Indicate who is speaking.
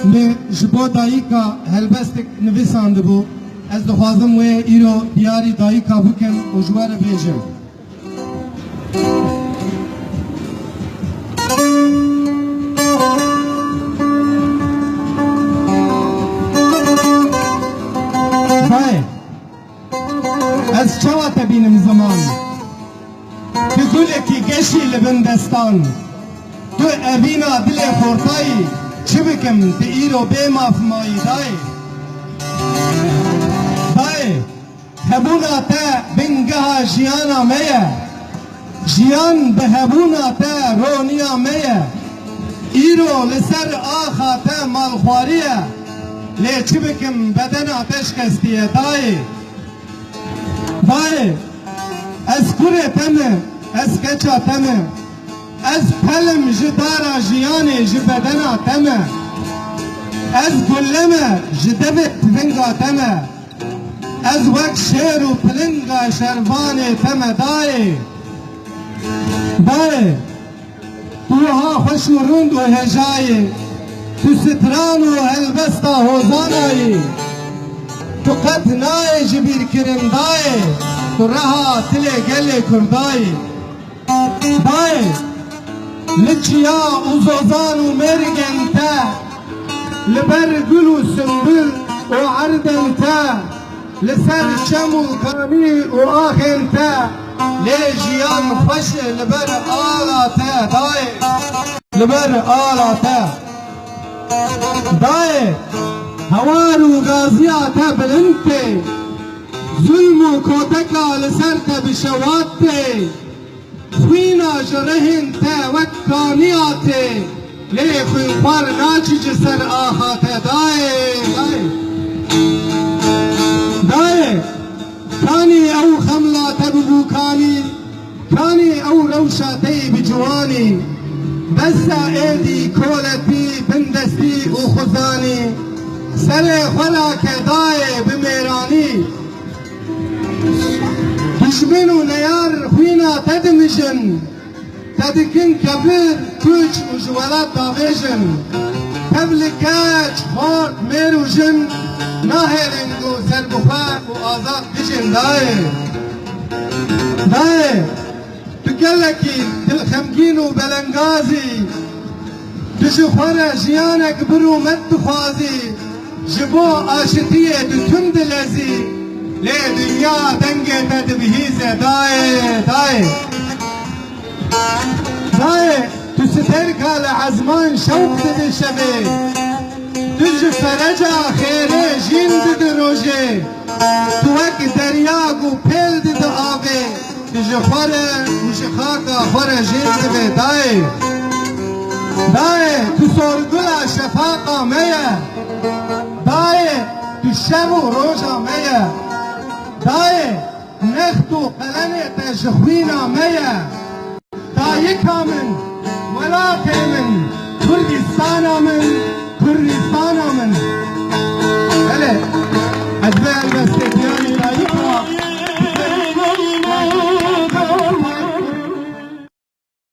Speaker 1: ne jibo dayika helbestek nivîsandı bu. Ez dixwazim wê îro diyarî dayika bikim û ji we re bêjim. Bayê, ez çawa te bînim ziman, tu gulekî geşî li bin destan, tu evîna dilê xortayî, çi bikim ti îro bê mafmayî dayê. Dayê, hebûna te bingeha jiyana me ye, jiyan bi hebûna te roniya me ye, îro li ser axa te malxwarî ye, lê çi bikim bedena te şikestiye dayê. Dayê, ez kurê te me, ez keça te me, ez pelim ji dara jiyanê ji bedena te me, ez gulle me ji devê tivinga te me, ez wek şêr û pilinga şervanê te me dayê. Dayê, tu wiha xweş û rûnd û hêjayê, tu stran û helbesta hozanayê, tu qet nayê ji bîrkirin dayê, tu reha tilê gelê kurdayê. Dayê, li çiya û zozan û mêrgên te, li ber gul û sümbül û erdên te, li ser çem û kanî û axên te, lê jiyan xweş e li ber ala te dayê, li ber ala te. Dayê, hewar û gaziya te bilind tê, zulm û koteka li ser te bişewat tê, xwîna ji rihên te wek kaniya tê, lê xwînxwar naçî ji ser axa te dayê. Dayê, kanî ew xemla te bibû kanî, kanî ew rewşa te yê bi ciwanî, besa êdî kolet bî bin destî û xuzanî, serê xwelake dayê bi mêranî. Dijmin û neyar xwîna te dimijin, te dikin kebir kûç û ji welat davêjin, tev li keç xort mêr û jin, nahêlin û serbixwe û azad bijin dayê. Dayê, tu gelekî dilxemgîn û belengazî, tu ji xwe re jiyanek bir û met dixwazî, ji bo aşitiyê tu tüm dilezî, lê dünya dengê te dibihîze dayê. Dayê, dayê, tu sterka li ezman şewq didî şevê, tu ji fereca xêrê jîn didî rojê, tu wek derya û pêl didî avê, tu ji xwe re û ji xaka xwe re jêr dibê dayê. Dayê, tu sorgula şefaqa me ye, dayê, tu şev û roja me ye, dayê, next û qelenê te ji xwîna me ye, dayika min, welatê min, Kurdistana min,